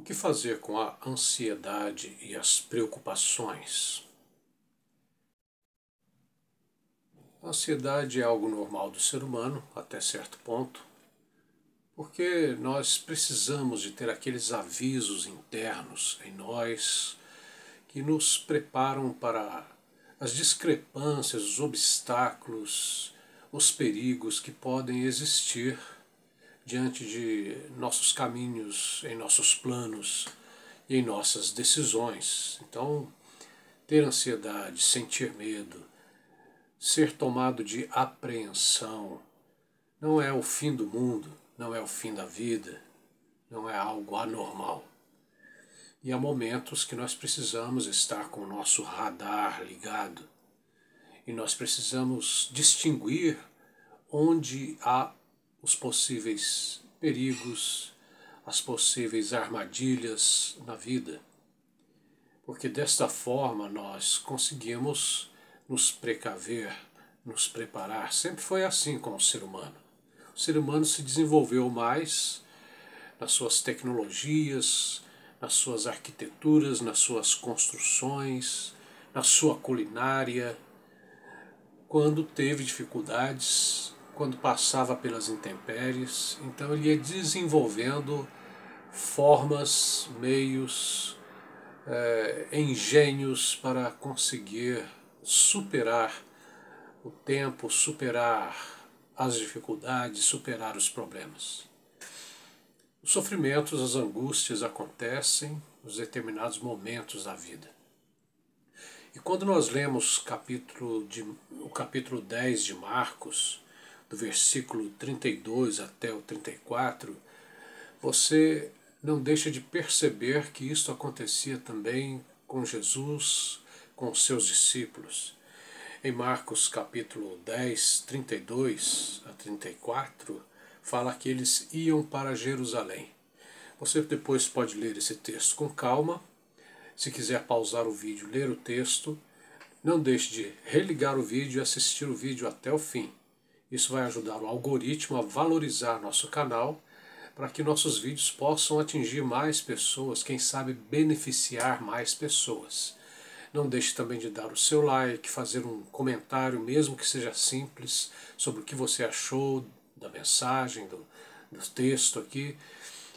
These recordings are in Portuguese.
que fazer com a ansiedade e as preocupações? A ansiedade é algo normal do ser humano, até certo ponto, porque nós precisamos de ter aqueles avisos internos em nós que nos preparam para as discrepâncias, os obstáculos, os perigos que podem existir diante de nossos caminhos, em nossos planos e em nossas decisões. Então, ter ansiedade, sentir medo, ser tomado de apreensão, não é o fim do mundo, não é o fim da vida, não é algo anormal. E há momentos que nós precisamos estar com o nosso radar ligado e nós precisamos distinguir onde há os possíveis perigos, as possíveis armadilhas na vida, porque desta forma nós conseguimos nos precaver, nos preparar. Sempre foi assim com o ser humano. O ser humano se desenvolveu mais nas suas tecnologias, nas suas arquiteturas, nas suas construções, na sua culinária, quando teve dificuldades, quando passava pelas intempéries. Então ele ia desenvolvendo formas, meios, engenhos para conseguir superar o tempo, superar as dificuldades, superar os problemas. Os sofrimentos, as angústias acontecem nos determinados momentos da vida. E quando nós lemos o capítulo 10 de Marcos, do versículo 32 até o 34, você não deixa de perceber que isto acontecia também com Jesus, com os seus discípulos. Em Marcos capítulo 10, 32 a 34, fala que eles iam para Jerusalém. Você depois pode ler esse texto com calma. Se quiser pausar o vídeo, ler o texto, não deixe de religar o vídeo e assistir o vídeo até o fim. Isso vai ajudar o algoritmo a valorizar nosso canal para que nossos vídeos possam atingir mais pessoas, quem sabe beneficiar mais pessoas. Não deixe também de dar o seu like, fazer um comentário, mesmo que seja simples, sobre o que você achou da mensagem, do texto aqui.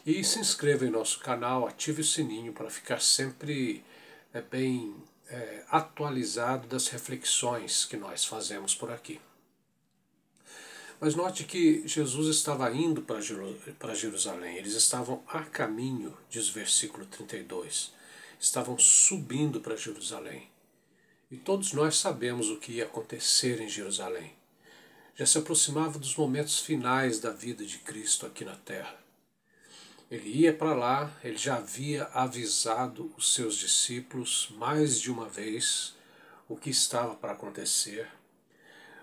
E se inscreva em nosso canal, ative o sininho para ficar sempre bem atualizado das reflexões que nós fazemos por aqui. Mas note que Jesus estava indo para Jerusalém, eles estavam a caminho, diz o versículo 32, estavam subindo para Jerusalém. E todos nós sabemos o que ia acontecer em Jerusalém. Já se aproximava dos momentos finais da vida de Cristo aqui na terra. Ele ia para lá, ele já havia avisado os seus discípulos mais de uma vez o que estava para acontecer.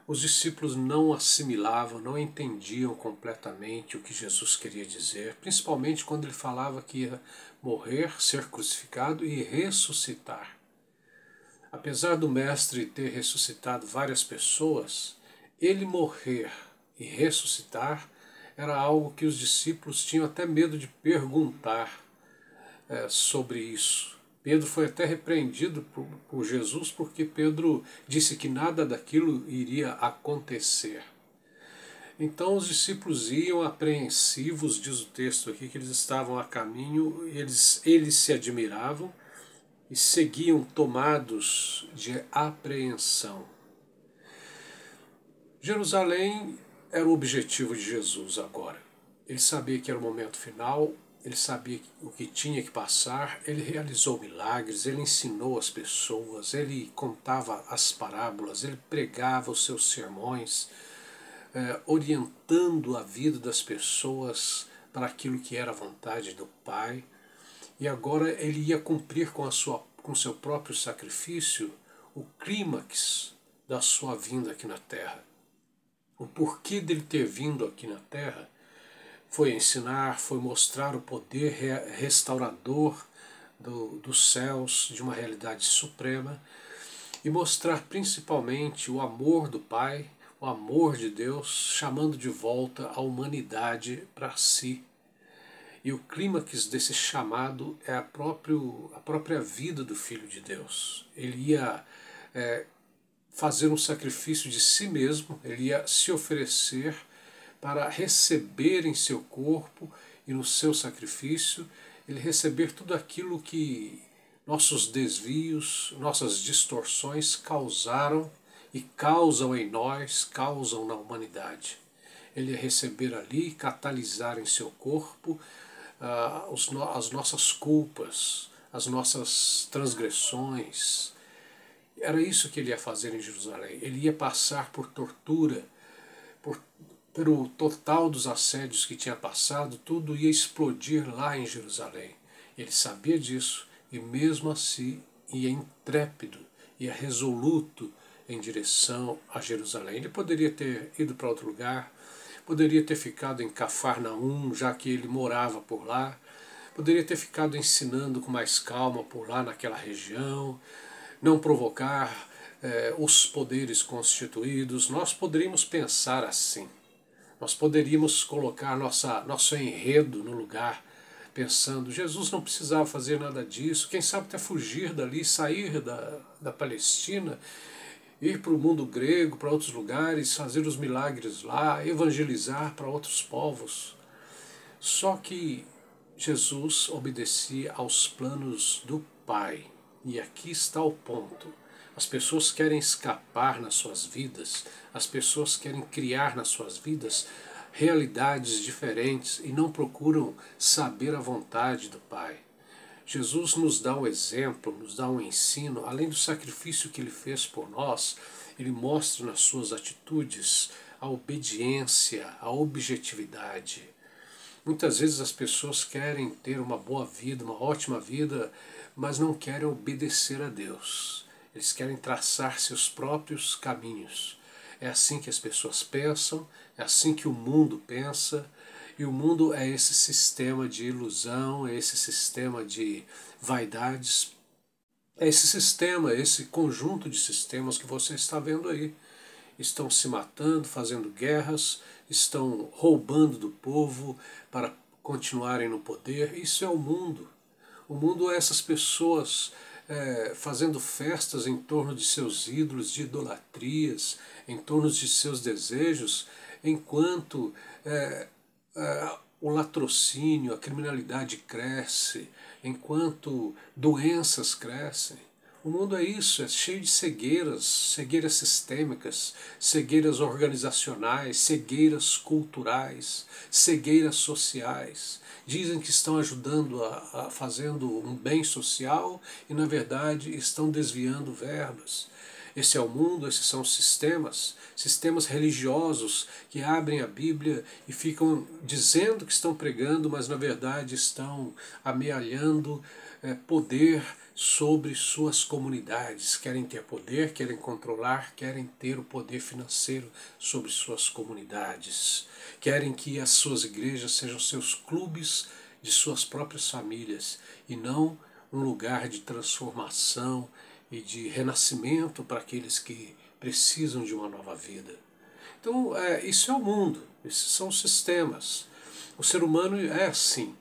Os discípulos não assimilavam, não entendiam completamente o que Jesus queria dizer, principalmente quando ele falava que ia morrer, ser crucificado e ressuscitar. Apesar do Mestre ter ressuscitado várias pessoas, ele morrer e ressuscitar era algo que os discípulos tinham até medo de perguntar sobre isso. Pedro foi até repreendido por Jesus porque Pedro disse que nada daquilo iria acontecer. Então os discípulos iam apreensivos, diz o texto aqui, que eles estavam a caminho, eles se admiravam e seguiam tomados de apreensão. Jerusalém era o objetivo de Jesus agora. Ele sabia que era o momento final, ele sabia o que tinha que passar, ele realizou milagres, ele ensinou as pessoas, ele contava as parábolas, ele pregava os seus sermões, orientando a vida das pessoas para aquilo que era a vontade do Pai. E agora ele ia cumprir com seu próprio sacrifício o clímax da sua vinda aqui na Terra. O porquê dele ter vindo aqui na Terra foi ensinar, foi mostrar o poder restaurador dos céus, de uma realidade suprema, e mostrar principalmente o amor do Pai, o amor de Deus, chamando de volta a humanidade para si. E o clímax desse chamado é a própria vida do Filho de Deus. Ele ia fazer um sacrifício de si mesmo, ele ia se oferecer para receber em seu corpo e no seu sacrifício, ele receber tudo aquilo que nossos desvios, nossas distorções causaram e causam em nós, causam na humanidade. Ele ia receber ali, catalisar em seu corpo as nossas culpas, as nossas transgressões. Era isso que ele ia fazer em Jerusalém. Ele ia passar por tortura, pelo total dos assédios que tinha passado, tudo ia explodir lá em Jerusalém. Ele sabia disso e mesmo assim ia intrépido, ia resoluto em direção a Jerusalém. Ele poderia ter ido para outro lugar, poderia ter ficado em Cafarnaum, já que ele morava por lá, poderia ter ficado ensinando com mais calma por lá naquela região, não provocar os poderes constituídos. Nós poderíamos pensar assim. Nós poderíamos colocar nosso enredo no lugar, pensando, Jesus não precisava fazer nada disso, quem sabe até fugir dali, sair da Palestina, ir para o mundo grego, para outros lugares, fazer os milagres lá, evangelizar para outros povos. Só que Jesus obedecia aos planos do Pai. E aqui está o ponto. As pessoas querem escapar nas suas vidas, as pessoas querem criar nas suas vidas realidades diferentes e não procuram saber a vontade do Pai. Jesus nos dá um exemplo, nos dá um ensino, além do sacrifício que ele fez por nós, ele mostra nas suas atitudes a obediência, a objetividade. Muitas vezes as pessoas querem ter uma boa vida, uma ótima vida, mas não querem obedecer a Deus. Eles querem traçar seus próprios caminhos. É assim que as pessoas pensam, é assim que o mundo pensa, e o mundo é esse sistema de ilusão, é esse sistema de vaidades, é esse sistema, esse conjunto de sistemas que você está vendo aí. Estão se matando, fazendo guerras, estão roubando do povo para continuarem no poder. Isso é o mundo. O mundo é essas pessoas fazendo festas em torno de seus ídolos, de idolatrias, em torno de seus desejos, enquanto o latrocínio, a criminalidade cresce, enquanto doenças crescem. O mundo é isso, é cheio de cegueiras, cegueiras sistêmicas, cegueiras organizacionais, cegueiras culturais, cegueiras sociais. Dizem que estão ajudando fazendo um bem social e, na verdade, estão desviando verbas. Esse é o mundo, esses são os sistemas religiosos que abrem a Bíblia e ficam dizendo que estão pregando, mas na verdade estão amealhando poder sobre suas comunidades. Querem ter poder, querem controlar, querem ter o poder financeiro sobre suas comunidades. Querem que as suas igrejas sejam seus clubes de suas próprias famílias e não um lugar de transformação e de renascimento para aqueles que precisam de uma nova vida. Então, isso é o mundo, esses são os sistemas. O ser humano é assim.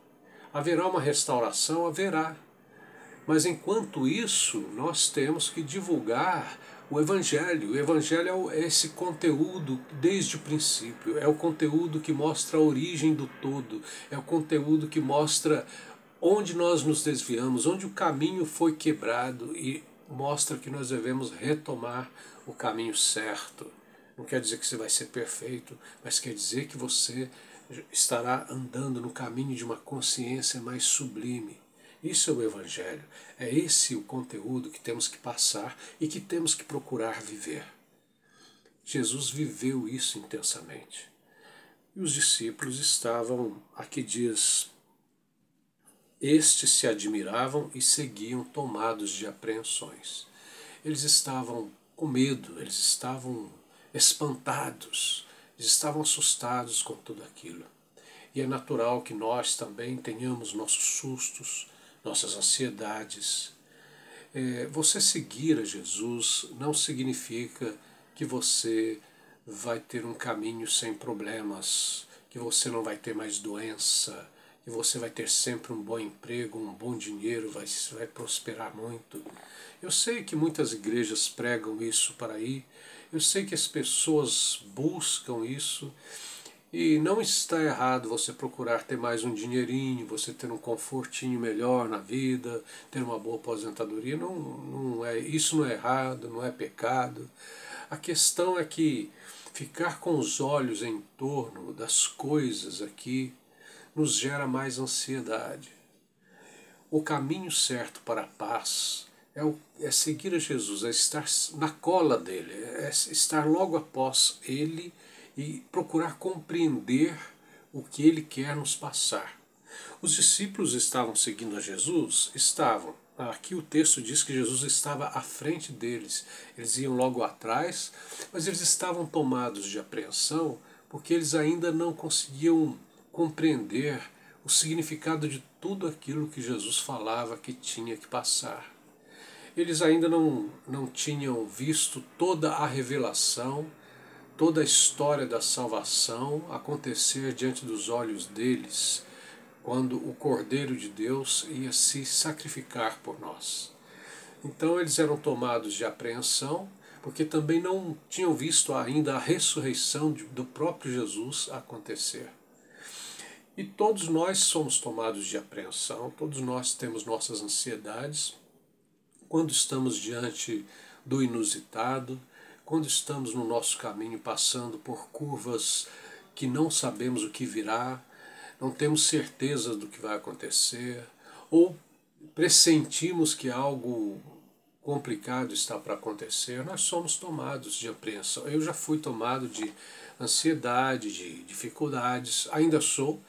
Haverá uma restauração? Haverá. Mas enquanto isso, nós temos que divulgar o Evangelho. O Evangelho é esse conteúdo desde o princípio, é o conteúdo que mostra a origem do todo, é o conteúdo que mostra onde nós nos desviamos, onde o caminho foi quebrado e mostra que nós devemos retomar o caminho certo. Não quer dizer que você vai ser perfeito, mas quer dizer que você estará andando no caminho de uma consciência mais sublime. Isso é o Evangelho. É esse o conteúdo que temos que passar e que temos que procurar viver. Jesus viveu isso intensamente. E os discípulos estavam, aqui diz, estes se admiravam e seguiam tomados de apreensões. Eles estavam com medo, eles estavam espantados, eles estavam assustados com tudo aquilo. E é natural que nós também tenhamos nossos sustos, nossas ansiedades. Você seguir a Jesus não significa que você vai ter um caminho sem problemas, que você não vai ter mais doença, e você vai ter sempre um bom emprego, um bom dinheiro, vai prosperar muito. Eu sei que muitas igrejas pregam isso para aí, eu sei que as pessoas buscam isso, e não está errado você procurar ter mais um dinheirinho, você ter um confortinho melhor na vida, ter uma boa aposentadoria. Isso não é errado, não é pecado. A questão é que ficar com os olhos em torno das coisas aqui nos gera mais ansiedade. O caminho certo para a paz é seguir a Jesus, é estar na cola dele, é estar logo após ele e procurar compreender o que ele quer nos passar. Os discípulos estavam seguindo a Jesus? Estavam. Aqui o texto diz que Jesus estava à frente deles. Eles iam logo atrás, mas eles estavam tomados de apreensão porque eles ainda não conseguiam compreender o significado de tudo aquilo que Jesus falava que tinha que passar. Eles ainda não tinham visto toda a revelação, toda a história da salvação acontecer diante dos olhos deles, quando o Cordeiro de Deus ia se sacrificar por nós. Então eles eram tomados de apreensão, porque também não tinham visto ainda a ressurreição do próprio Jesus acontecer. E todos nós somos tomados de apreensão, todos nós temos nossas ansiedades, quando estamos diante do inusitado, quando estamos no nosso caminho passando por curvas que não sabemos o que virá, não temos certeza do que vai acontecer, ou pressentimos que algo complicado está para acontecer, nós somos tomados de apreensão. Eu já fui tomado de ansiedade, de dificuldades, ainda sou,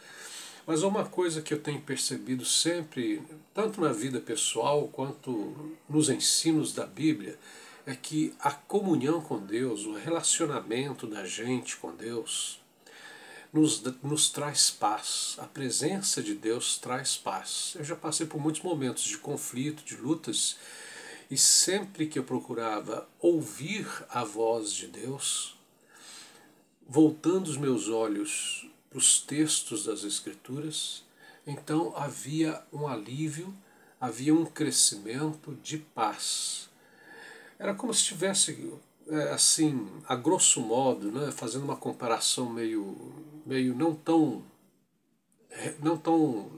mas uma coisa que eu tenho percebido sempre, tanto na vida pessoal quanto nos ensinos da Bíblia, é que a comunhão com Deus, o relacionamento da gente com Deus, nos traz paz. A presença de Deus traz paz. Eu já passei por muitos momentos de conflito, de lutas, e sempre que eu procurava ouvir a voz de Deus, voltando os meus olhos para os textos das Escrituras, então havia um alívio, havia um crescimento de paz. Era como se estivesse, assim, a grosso modo, né, fazendo uma comparação meio não tão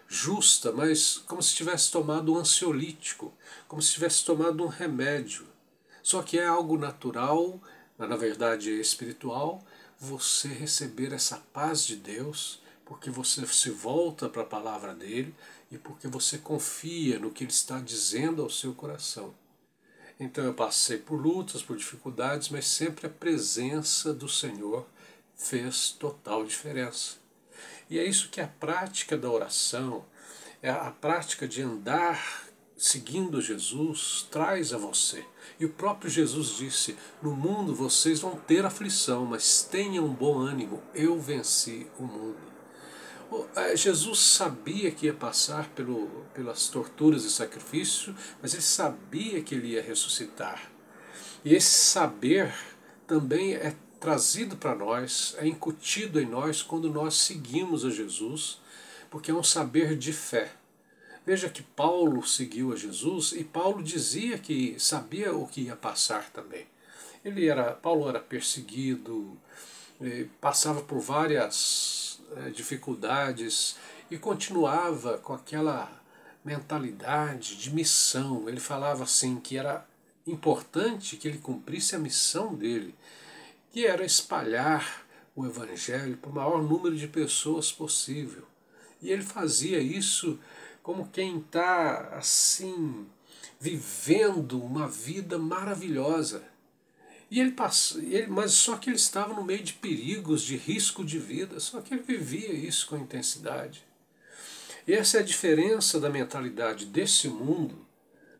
justa, mas como se tivesse tomado um ansiolítico, como se tivesse tomado um remédio. Só que é algo natural, mas na verdade é espiritual, você receber essa paz de Deus, porque você se volta para a palavra dele e porque você confia no que ele está dizendo ao seu coração. Então eu passei por lutas, por dificuldades, mas sempre a presença do Senhor fez total diferença. E é isso que a prática da oração, é a prática de andar seguindo Jesus, traz a você. E o próprio Jesus disse: no mundo vocês vão ter aflição, mas tenham bom ânimo, eu venci o mundo. Jesus sabia que ia passar pelas torturas e sacrifício, mas ele sabia que ele ia ressuscitar. E esse saber também é trazido para nós, é incutido em nós quando nós seguimos a Jesus, porque é um saber de fé. Veja que Paulo seguiu a Jesus e Paulo dizia que sabia o que ia passar também. Paulo era perseguido, passava por várias dificuldades e continuava com aquela mentalidade de missão. Ele falava assim que era importante que ele cumprisse a missão dele, que era espalhar o Evangelho para o maior número de pessoas possível. E ele fazia isso como quem está assim vivendo uma vida maravilhosa. Mas só que ele estava no meio de perigos, de risco de vida, só que ele vivia isso com intensidade. E essa é a diferença da mentalidade desse mundo,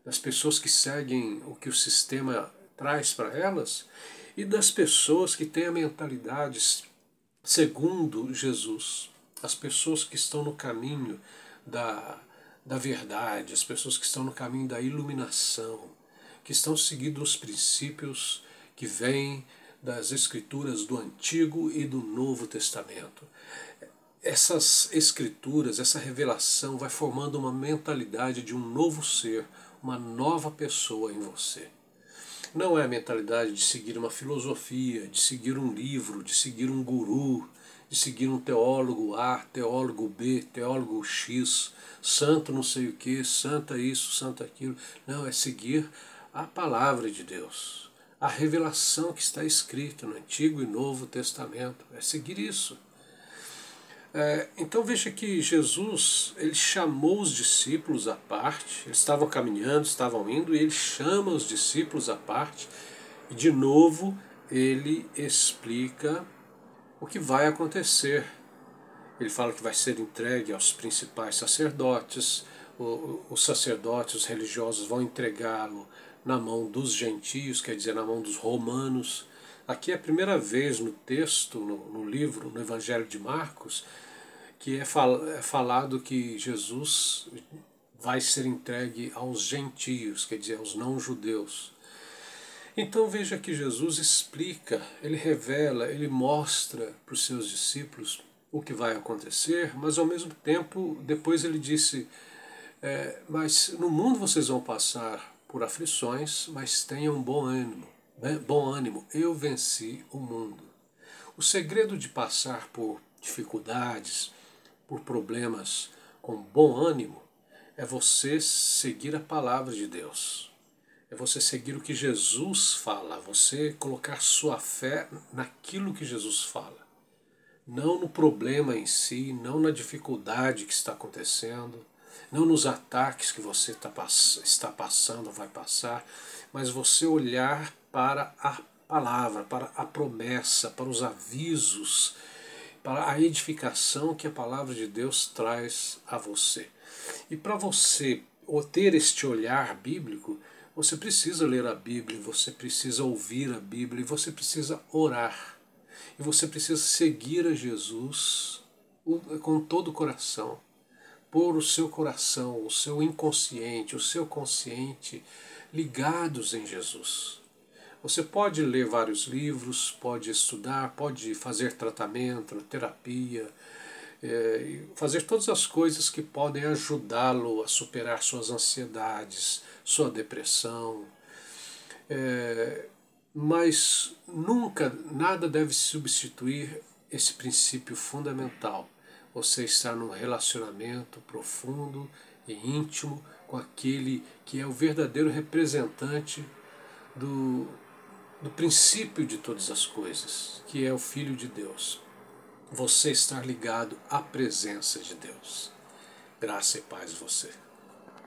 das pessoas que seguem o que o sistema traz para elas, e das pessoas que têm a mentalidade segundo Jesus. As pessoas que estão no caminho da verdade, as pessoas que estão no caminho da iluminação, que estão seguindo os princípios que vêm das Escrituras do Antigo e do Novo Testamento. essas escrituras, essa revelação vai formando uma mentalidade de um novo ser, uma nova pessoa em você. Não é a mentalidade de seguir uma filosofia, de seguir um livro, de seguir um guru, de seguir um teólogo A, teólogo B, teólogo X, santo não sei o que, santa isso, santa aquilo. Não, é seguir a palavra de Deus, a revelação que está escrita no Antigo e Novo Testamento. É seguir isso. Então veja que Jesus, ele chamou os discípulos à parte, eles estavam caminhando, estavam indo, e ele chama os discípulos à parte, e de novo ele explica o que vai acontecer. Ele fala que vai ser entregue aos principais sacerdotes, os sacerdotes, os religiosos vão entregá-lo na mão dos gentios, quer dizer, na mão dos romanos. Aqui é a primeira vez no texto, no livro, no Evangelho de Marcos, que é falado que Jesus vai ser entregue aos gentios, quer dizer, aos não-judeus. Então veja que Jesus explica, ele revela, ele mostra para os seus discípulos o que vai acontecer, mas ao mesmo tempo, depois ele disse, mas no mundo vocês vão passar por aflições, mas tenham bom ânimo, né? Bom ânimo, eu venci o mundo. O segredo de passar por dificuldades, por problemas com bom ânimo, é você seguir a palavra de Deus. É você seguir o que Jesus fala, você colocar sua fé naquilo que Jesus fala. Não no problema em si, não na dificuldade que está acontecendo, não nos ataques que você está passando ou vai passar, mas você olhar para a palavra, para a promessa, para os avisos, para a edificação que a palavra de Deus traz a você. E para você ter este olhar bíblico, você precisa ler a Bíblia, você precisa ouvir a Bíblia, e você precisa orar. E você precisa seguir a Jesus com todo o coração. Pôr o seu coração, o seu inconsciente, o seu consciente ligados em Jesus. Você pode ler vários livros, pode estudar, pode fazer tratamento, terapia, fazer todas as coisas que podem ajudá-lo a superar suas ansiedades, sua depressão, mas nunca, nada deve substituir esse princípio fundamental. Você estar num relacionamento profundo e íntimo com aquele que é o verdadeiro representante do princípio de todas as coisas, que é o Filho de Deus. Você estar ligado à presença de Deus. Graça e paz a você.